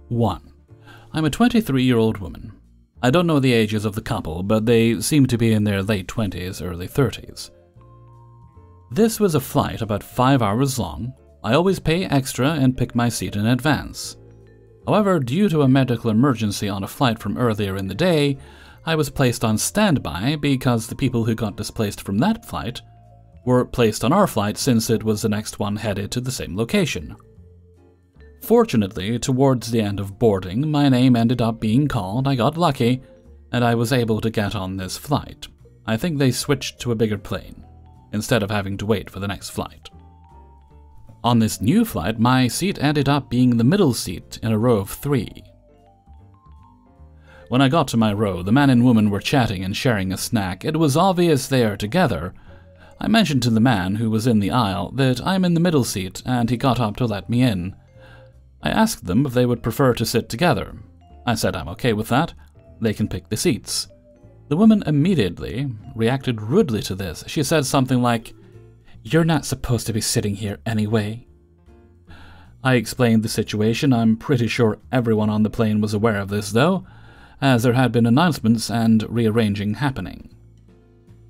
1. I'm a 23-year-old woman. I don't know the ages of the couple, but they seem to be in their late 20s, early 30s. This was a flight about 5 hours long. I always pay extra and pick my seat in advance. However, due to a medical emergency on a flight from earlier in the day, I was placed on standby because the people who got displaced from that flight were placed on our flight since it was the next one headed to the same location. Fortunately, towards the end of boarding, my name ended up being called, I got lucky, and I was able to get on this flight. I think they switched to a bigger plane, instead of having to wait for the next flight. On this new flight, my seat ended up being the middle seat in a row of 3. When I got to my row, the man and woman were chatting and sharing a snack. It was obvious they are together. I mentioned to the man who was in the aisle that I'm in the middle seat, and he got up to let me in. I asked them if they would prefer to sit together. I said I'm okay with that. They can pick the seats. The woman immediately reacted rudely to this. She said something like, "You're not supposed to be sitting here anyway." I explained the situation. I'm pretty sure everyone on the plane was aware of this, though, as there had been announcements and rearranging happening.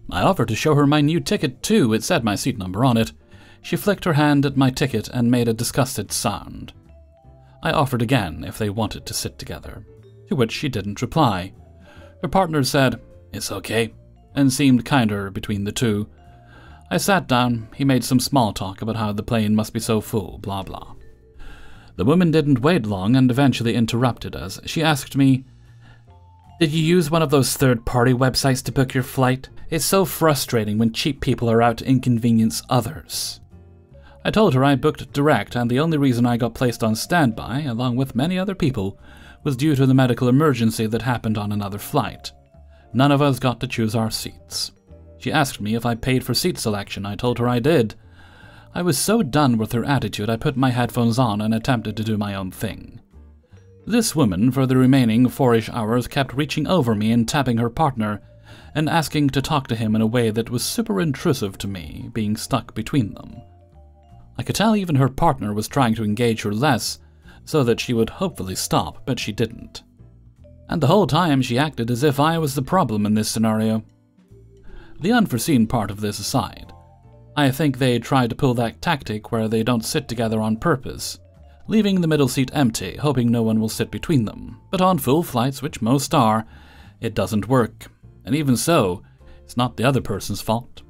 I offered to show her my new ticket, too. It said my seat number on it. She flicked her hand at my ticket and made a disgusted sound. I offered again if they wanted to sit together, to which she didn't reply. Her partner said, "It's okay," and seemed kinder between the two. I sat down. He made some small talk about how the plane must be so full, blah blah. The woman didn't wait long and eventually interrupted us. She asked me, "Did you use one of those third-party websites to book your flight? It's so frustrating when cheap people are out to inconvenience others." I told her I booked direct, and the only reason I got placed on standby, along with many other people, was due to the medical emergency that happened on another flight. None of us got to choose our seats. She asked me if I paid for seat selection. I told her I did. I was so done with her attitude I put my headphones on and attempted to do my own thing. This woman, for the remaining 4-ish hours, kept reaching over me and tapping her partner, and asking to talk to him in a way that was super intrusive to me, being stuck between them. I could tell even her partner was trying to engage her less, so that she would hopefully stop, but she didn't. And the whole time she acted as if I was the problem in this scenario. The unforeseen part of this aside, I think they tried to pull that tactic where they don't sit together on purpose, leaving the middle seat empty, hoping no one will sit between them. But on full flights, which most are, it doesn't work. And even so, it's not the other person's fault.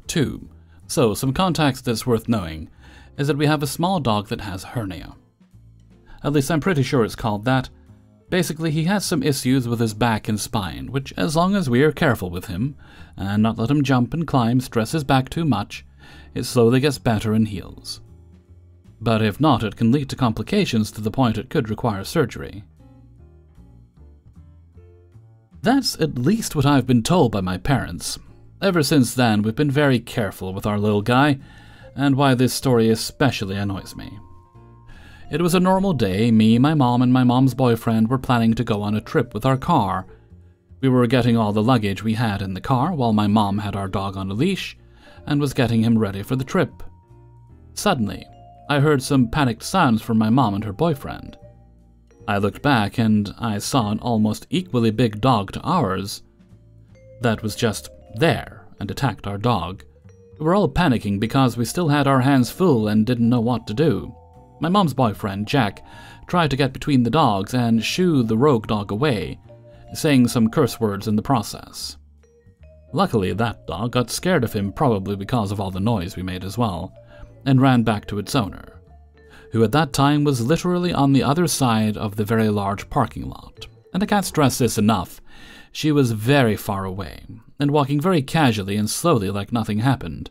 2. So, some context that's worth knowing is that we have a small dog that has hernia. At least I'm pretty sure it's called that. Basically, he has some issues with his back and spine, which, as long as we are careful with him, and not let him jump and climb, stress his back too much, it slowly gets better and heals. But if not, it can lead to complications to the point it could require surgery. That's at least what I've been told by my parents. Ever since then, we've been very careful with our little guy, and why this story especially annoys me. It was a normal day. Me, my mom, and my mom's boyfriend were planning to go on a trip with our car. We were getting all the luggage we had in the car, while my mom had our dog on a leash, and was getting him ready for the trip. Suddenly, I heard some panicked sounds from my mom and her boyfriend. I looked back, and I saw an almost equally big dog to ours that was just there and attacked our dog. We were all panicking because we still had our hands full and didn't know what to do. My mom's boyfriend, Jack, tried to get between the dogs and shoo the rogue dog away, saying some curse words in the process. Luckily, that dog got scared of him, probably because of all the noise we made as well, and ran back to its owner, who at that time was literally on the other side of the very large parking lot. And I can't stress this enough. She was very far away, and walking very casually and slowly like nothing happened,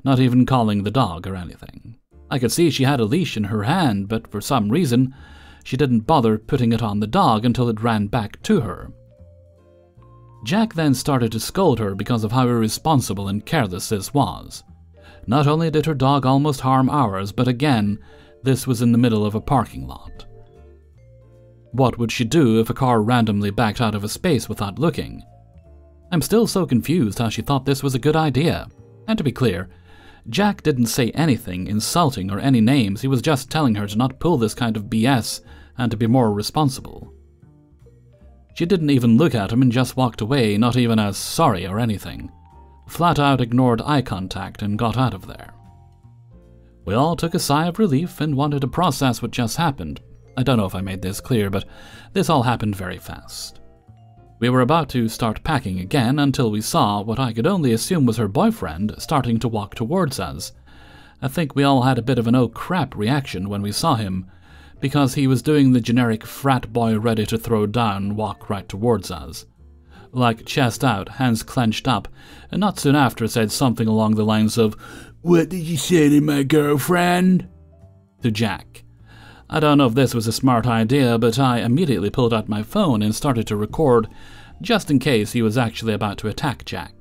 not even calling the dog or anything. I could see she had a leash in her hand, but for some reason, she didn't bother putting it on the dog until it ran back to her. Jack then started to scold her because of how irresponsible and careless this was. Not only did her dog almost harm ours, but again, this was in the middle of a parking lot. What would she do if a car randomly backed out of a space without looking? I'm still so confused how she thought this was a good idea. And to be clear, Jack didn't say anything insulting or any names, he was just telling her to not pull this kind of BS and to be more responsible. She didn't even look at him and just walked away, not even as sorry or anything. Flat out ignored eye contact and got out of there. We all took a sigh of relief and wanted to process what just happened. I don't know if I made this clear, but this all happened very fast. We were about to start packing again until we saw what I could only assume was her boyfriend starting to walk towards us. I think we all had a bit of an oh crap reaction when we saw him, because he was doing the generic frat boy ready to throw down walk right towards us. Like chest out, hands clenched up, and not soon after said something along the lines of, "What did you say to my girlfriend?" to Jack. I don't know if this was a smart idea, but I immediately pulled out my phone and started to record, just in case he was actually about to attack Jack.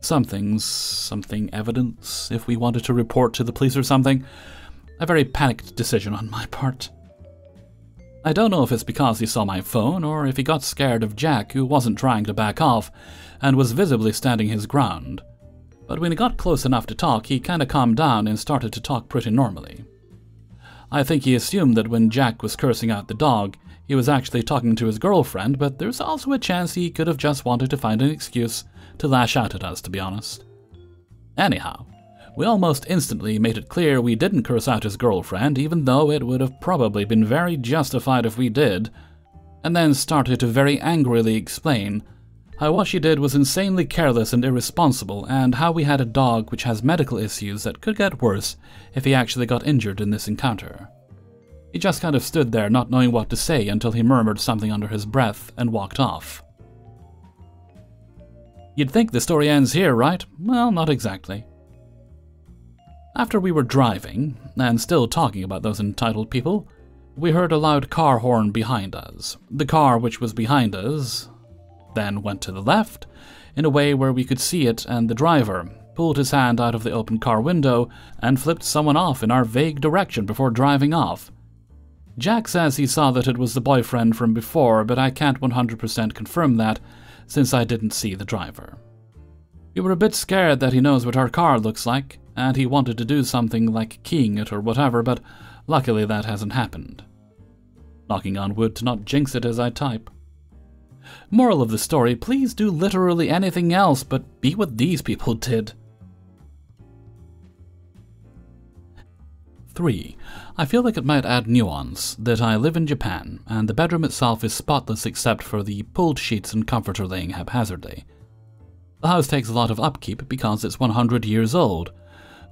Something evidence, if we wanted to report to the police or something. A very panicked decision on my part. I don't know if it's because he saw my phone or if he got scared of Jack, who wasn't trying to back off and was visibly standing his ground. But when he got close enough to talk, he kinda calmed down and started to talk pretty normally. I think he assumed that when Jack was cursing out the dog, he was actually talking to his girlfriend, but there's also a chance he could have just wanted to find an excuse to lash out at us, to be honest. Anyhow, we almost instantly made it clear we didn't curse out his girlfriend, even though it would have probably been very justified if we did, and then started to very angrily explain how what she did was insanely careless and irresponsible, and how we had a dog which has medical issues that could get worse if he actually got injured in this encounter. He just kind of stood there not knowing what to say until he murmured something under his breath and walked off. You'd think the story ends here, right? Well, not exactly. After we were driving, and still talking about those entitled people, we heard a loud car horn behind us. The car which was behind us then went to the left, in a way where we could see it, and the driver pulled his hand out of the open car window and flipped someone off in our vague direction before driving off. Jack says he saw that it was the boyfriend from before, but I can't 100% confirm that, since I didn't see the driver. We were a bit scared that he knows what our car looks like, and he wanted to do something like keying it or whatever, but luckily that hasn't happened. Knocking on wood to not jinx it as I type. Moral of the story, please do literally anything else but be what these people did. 3. I feel like it might add nuance that I live in Japan, and the bedroom itself is spotless except for the pulled sheets and comforter laying haphazardly. The house takes a lot of upkeep because it's 100 years old,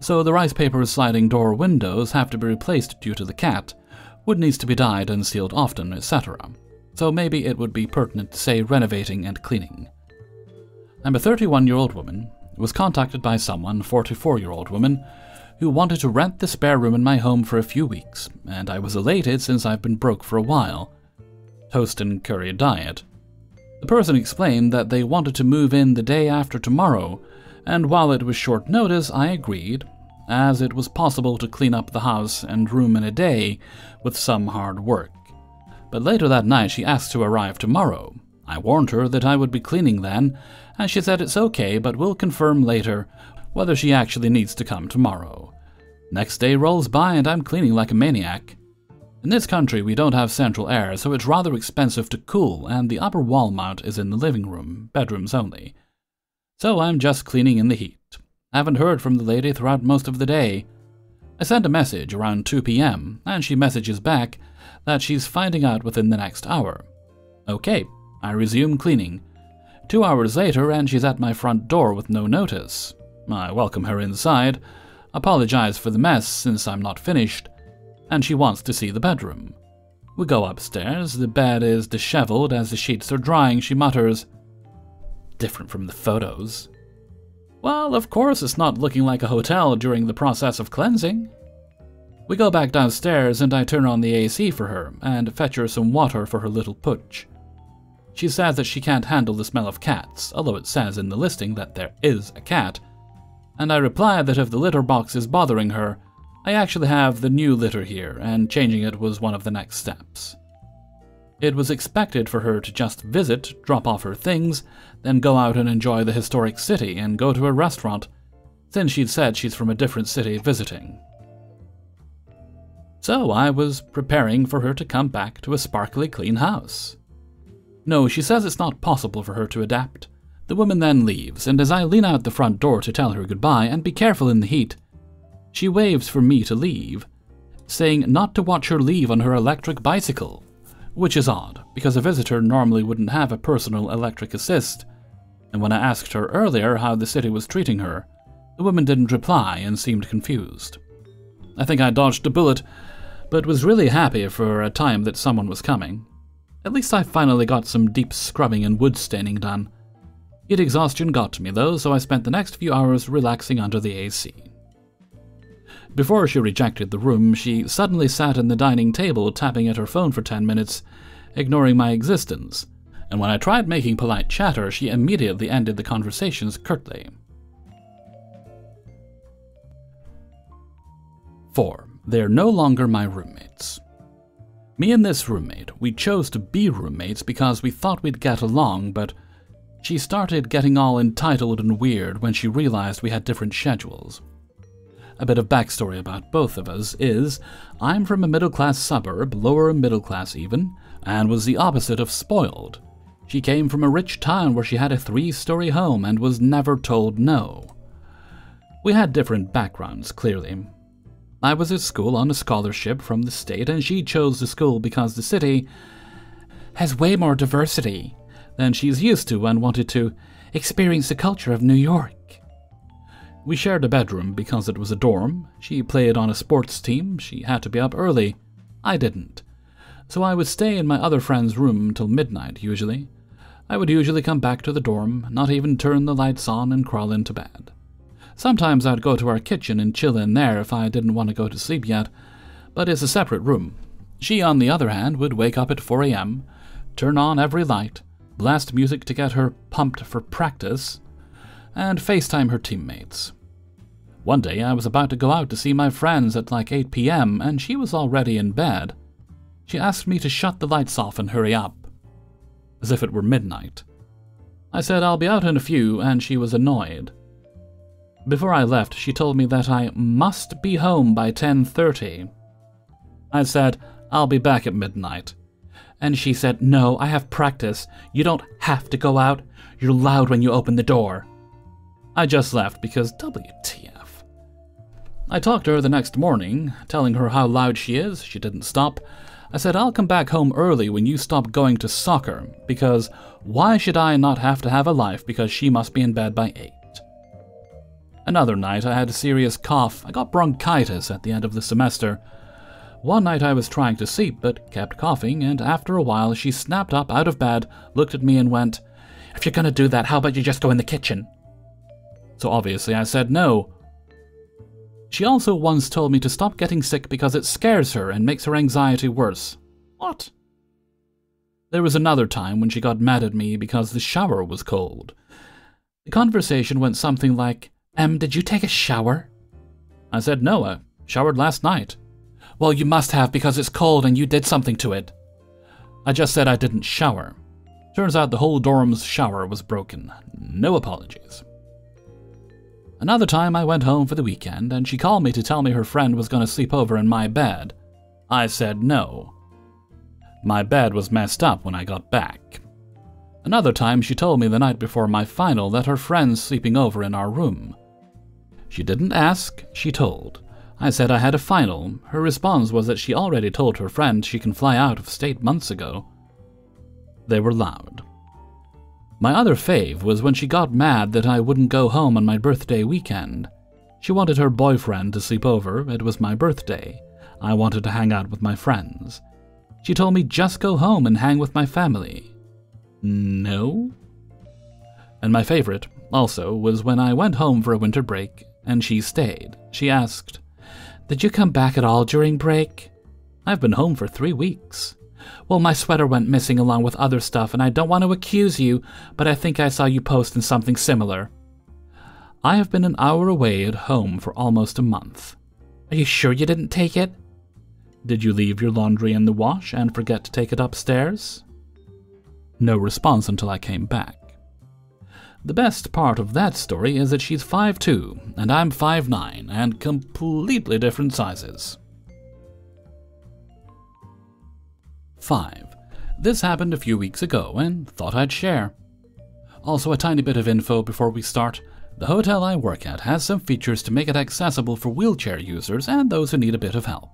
so the rice paper sliding door windows have to be replaced due to the cat, wood needs to be dyed and sealed often, etc. So maybe it would be pertinent to say renovating and cleaning. I'm a 31-year-old woman, was contacted by someone, 44-year-old woman, who wanted to rent the spare room in my home for a few weeks, and I was elated since I've been broke for a while. Toast and curry diet. The person explained that they wanted to move in the day after tomorrow, and while it was short notice, I agreed, as it was possible to clean up the house and room in a day with some hard work. But later that night she asked to arrive tomorrow. I warned her that I would be cleaning then, and she said it's okay, but we'll confirm later whether she actually needs to come tomorrow. Next day rolls by and I'm cleaning like a maniac. In this country we don't have central air, so it's rather expensive to cool, and the upper wall mount is in the living room, bedrooms only. So I'm just cleaning in the heat. I haven't heard from the lady throughout most of the day. I send a message around 2 p.m, and she messages back that she's finding out within the next hour. Okay, I resume cleaning. 2 hours later and she's at my front door with no notice. I welcome her inside, apologize for the mess since I'm not finished, and she wants to see the bedroom. We go upstairs, the bed is disheveled as the sheets are drying. She mutters, "Different from the photos." Well, of course it's not looking like a hotel during the process of cleansing. We go back downstairs and I turn on the AC for her and fetch her some water for her little pooch. She says that she can't handle the smell of cats, although it says in the listing that there is a cat, and I reply that if the litter box is bothering her, I actually have the new litter here, and changing it was one of the next steps. It was expected for her to just visit, drop off her things, then go out and enjoy the historic city and go to a restaurant, since she'd said she's from a different city visiting. So I was preparing for her to come back to a sparkly clean house. No, she says it's not possible for her to adapt. The woman then leaves, and as I lean out the front door to tell her goodbye and be careful in the heat, she waves for me to leave, saying not to watch her leave on her electric bicycle, which is odd, because a visitor normally wouldn't have a personal electric assist, and when I asked her earlier how the city was treating her, the woman didn't reply and seemed confused. I think I dodged a bullet, but was really happy for a time that someone was coming. At least I finally got some deep scrubbing and wood staining done. Heat exhaustion got to me though, so I spent the next few hours relaxing under the AC. Before she rejected the room, she suddenly sat at the dining table tapping at her phone for 10 minutes, ignoring my existence, and when I tried making polite chatter, she immediately ended the conversations curtly. 4. They're no longer my roommates. Me and this roommate, we chose to be roommates because we thought we'd get along, but she started getting all entitled and weird when she realized we had different schedules. A bit of backstory about both of us is, I'm from a middle-class suburb, lower middle class even, and was the opposite of spoiled. She came from a rich town where she had a 3-story home and was never told no. We had different backgrounds, clearly. I was at school on a scholarship from the state, and she chose the school because the city has way more diversity than she's used to and wanted to experience the culture of New York. We shared a bedroom because it was a dorm. She played on a sports team. She had to be up early. I didn't. So I would stay in my other friend's room till midnight, usually. I would usually come back to the dorm, not even turn the lights on, and crawl into bed. Sometimes I'd go to our kitchen and chill in there if I didn't want to go to sleep yet, but it's a separate room. She, on the other hand, would wake up at 4 a.m., turn on every light, blast music to get her pumped for practice, and FaceTime her teammates. One day I was about to go out to see my friends at like 8 p.m. and she was already in bed. She asked me to shut the lights off and hurry up, as if it were midnight. I said I'll be out in a few, and she was annoyed. Before I left, she told me that I must be home by 10:30. I said, I'll be back at midnight. And she said, no, I have practice. You don't have to go out. You're loud when you open the door. I just left because WTF. I talked to her the next morning, telling her how loud she is. She didn't stop. I said, I'll come back home early when you stop going to soccer, because why should I not have to have a life because she must be in bed by 8? Another night I had a serious cough. I got bronchitis at the end of the semester. One night I was trying to sleep but kept coughing, and after a while she snapped up out of bed, looked at me and went, if you're gonna do that, how about you just go in the kitchen? So obviously I said no. She also once told me to stop getting sick because it scares her and makes her anxiety worse. What? There was another time when she got mad at me because the shower was cold. The conversation went something like, did you take a shower? I said, no, I showered last night. Well, you must have because it's cold and you did something to it. I just said I didn't shower. Turns out the whole dorm's shower was broken. No apologies. Another time I went home for the weekend and she called me to tell me her friend was going to sleep over in my bed. I said no. My bed was messed up when I got back. Another time she told me the night before my final that her friend's sleeping over in our room. She didn't ask, she told. I said I had a final. Her response was that she already told her friend she can fly out of state months ago. They were loud. My other fave was when she got mad that I wouldn't go home on my birthday weekend. She wanted her boyfriend to sleep over. It was my birthday. I wanted to hang out with my friends. She told me just go home and hang with my family. No? And my favorite, also, was when I went home for a winter break and she stayed. She asked, did you come back at all during break? I've been home for 3 weeks. Well, my sweater went missing along with other stuff, and I don't want to accuse you, but I think I saw you posting something similar. I have been an hour away at home for almost a month. Are you sure you didn't take it? Did you leave your laundry in the wash and forget to take it upstairs? No response until I came back. The best part of that story is that she's 5'2", and I'm 5'9", and completely different sizes. 5. This happened a few weeks ago, and thought I'd share. Also, a tiny bit of info before we start. The hotel I work at has some features to make it accessible for wheelchair users and those who need a bit of help.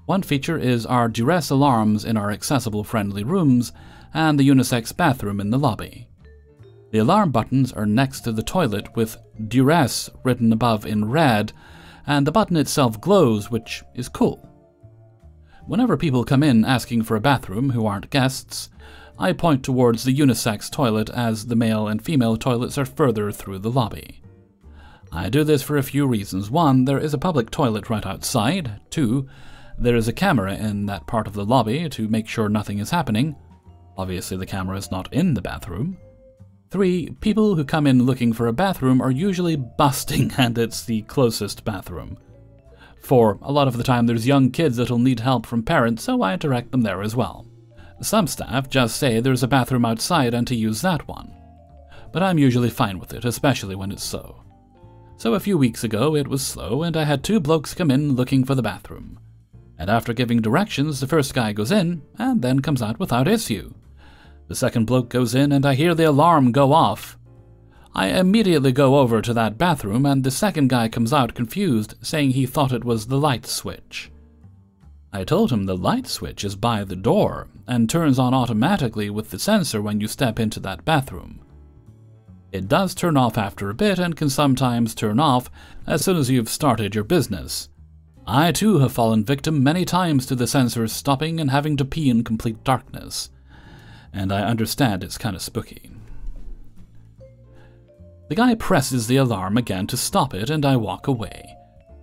One feature is our duress alarms in our accessible friendly rooms and the unisex bathroom in the lobby. The alarm buttons are next to the toilet with duress written above in red, and the button itself glows, which is cool. Whenever people come in asking for a bathroom who aren't guests, I point towards the unisex toilet as the male and female toilets are further through the lobby. I do this for a few reasons. 1, there is a public toilet right outside. 2, there is a camera in that part of the lobby to make sure nothing is happening. Obviously the camera is not in the bathroom. 3, people who come in looking for a bathroom are usually busting and it's the closest bathroom. 4, a lot of the time there's young kids that'll need help from parents, so I direct them there as well. Some staff just say there's a bathroom outside and to use that one. But I'm usually fine with it, especially when it's slow. So a few weeks ago it was slow and I had 2 blokes come in looking for the bathroom. And after giving directions, the first guy goes in and then comes out without issue. The second bloke goes in and I hear the alarm go off. I immediately go over to that bathroom and the second guy comes out confused, saying he thought it was the light switch. I told him the light switch is by the door and turns on automatically with the sensor when you step into that bathroom. It does turn off after a bit and can sometimes turn off as soon as you've started your business. I too have fallen victim many times to the sensors stopping and having to pee in complete darkness. And I understand it's kind of spooky. The guy presses the alarm again to stop it and I walk away.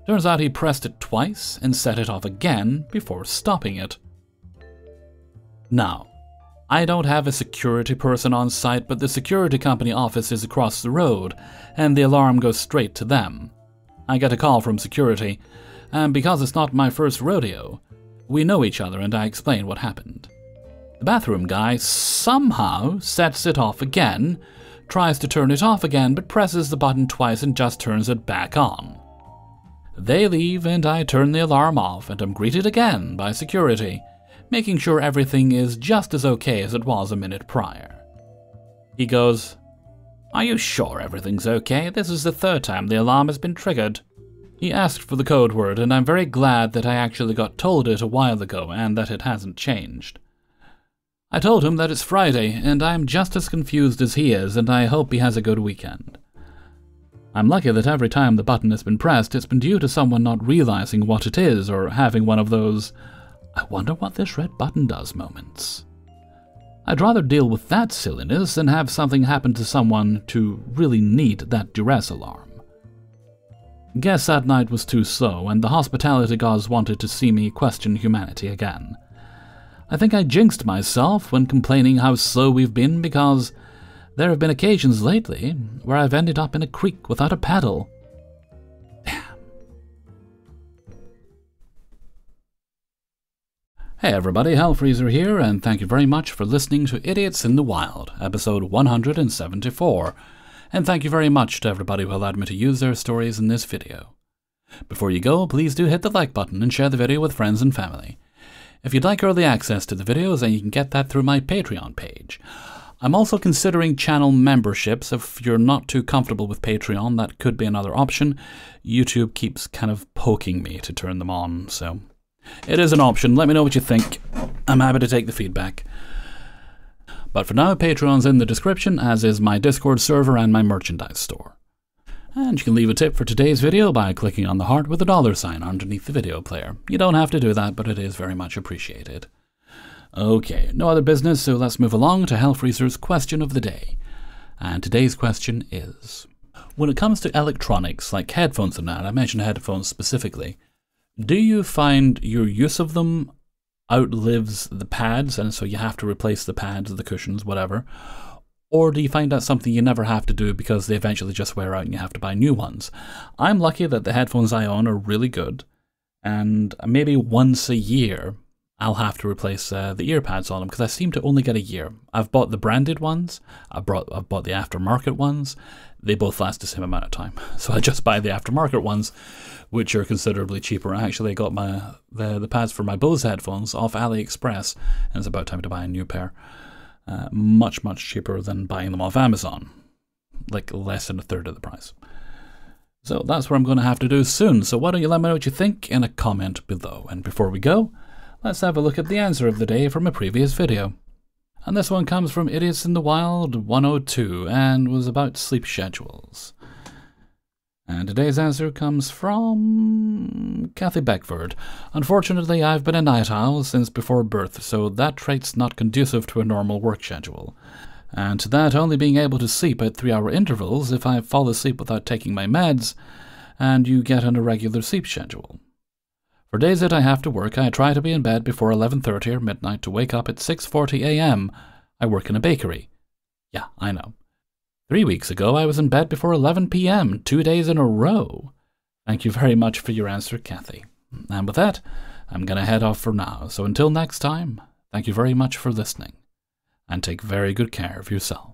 Turns out he pressed it twice and set it off again before stopping it. Now, I don't have a security person on site, but the security company office is across the road, and the alarm goes straight to them. I get a call from security, and because it's not my first rodeo, we know each other and I explain what happened. The bathroom guy somehow sets it off again, tries to turn it off again, but presses the button twice and just turns it back on. They leave and I turn the alarm off and am greeted again by security, making sure everything is just as okay as it was a minute prior. He goes, "Are you sure everything's okay? This is the 3rd time the alarm has been triggered." He asked for the code word and I'm very glad that I actually got told it a while ago and that it hasn't changed. I told him that it's Friday and I'm just as confused as he is and I hope he has a good weekend. I'm lucky that every time the button has been pressed, it's been due to someone not realizing what it is or having one of those "I wonder what this red button does" moments. I'd rather deal with that silliness than have something happen to someone to really need that duress alarm. Guess that night was too slow and the hospitality gods wanted to see me question humanity again. I think I jinxed myself when complaining how slow we've been because there have been occasions lately where I've ended up in a creek without a paddle. Damn. Hey everybody, Hellfreezer here, and thank you very much for listening to Idiots in the Wild, episode 174, and thank you very much to everybody who allowed me to use their stories in this video. Before you go, please do hit the like button and share the video with friends and family. If you'd like early access to the videos, then you can get that through my Patreon page. I'm also considering channel memberships. If you're not too comfortable with Patreon, that could be another option. YouTube keeps kind of poking me to turn them on, so it is an option. Let me know what you think. I'm happy to take the feedback. But for now, Patreon's in the description, as is my Discord server and my merchandise store. And you can leave a tip for today's video by clicking on the heart with a $sign underneath the video player. You don't have to do that, but it is very much appreciated. Okay, no other business, so let's move along to Hellfreezer's question of the day. And today's question is, when it comes to electronics, like headphones and that, I mentioned headphones specifically, do you find your use of them outlives the pads, and so you have to replace the pads, the cushions, whatever? Or do you find that something you never have to do because they eventually just wear out and you have to buy new ones? I'm lucky that the headphones I own are really good, and maybe once a year I'll have to replace the ear pads on them because I seem to only get a year. I've bought the branded ones, I've bought the aftermarket ones. They both last the same amount of time. So I just buy the aftermarket ones, which are considerably cheaper. I actually got the pads for my Bose headphones off AliExpress, and it's about time to buy a new pair. Much cheaper than buying them off Amazon. Like less than a third of the price. So that's what I'm going to have to do soon. So why don't you let me know what you think in a comment below. And before we go, let's have a look at the answer of the day from a previous video. And this one comes from Idiots in the Wild 102 and was about sleep schedules. And today's answer comes from Kathy Beckford. Unfortunately, I've been a night owl since before birth, so that trait's not conducive to a normal work schedule. And to that only being able to sleep at 3-hour intervals if I fall asleep without taking my meds, and you get an irregular sleep schedule. For days that I have to work, I try to be in bed before 11:30 or midnight to wake up at 6:40 a.m. I work in a bakery. Yeah, I know. 3 weeks ago, I was in bed before 11 p.m., 2 days in a row. Thank you very much for your answer, Kathy. And with that, I'm going to head off for now. So until next time, thank you very much for listening, and take very good care of yourself.